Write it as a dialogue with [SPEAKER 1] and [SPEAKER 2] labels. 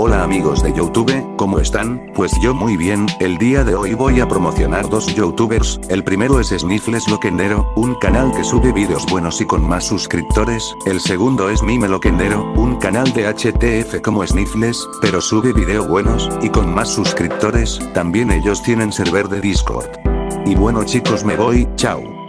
[SPEAKER 1] Hola amigos de YouTube, ¿cómo están? Pues yo muy bien, el día de hoy voy a promocionar dos youtubers, el primero es Sniffles Loquendero, un canal que sube vídeos buenos y con más suscriptores, el segundo es Mime Loquendero, un canal de HTF como Sniffles, pero sube vídeos buenos, y con más suscriptores, también ellos tienen server de Discord. Y bueno chicos me voy, chao.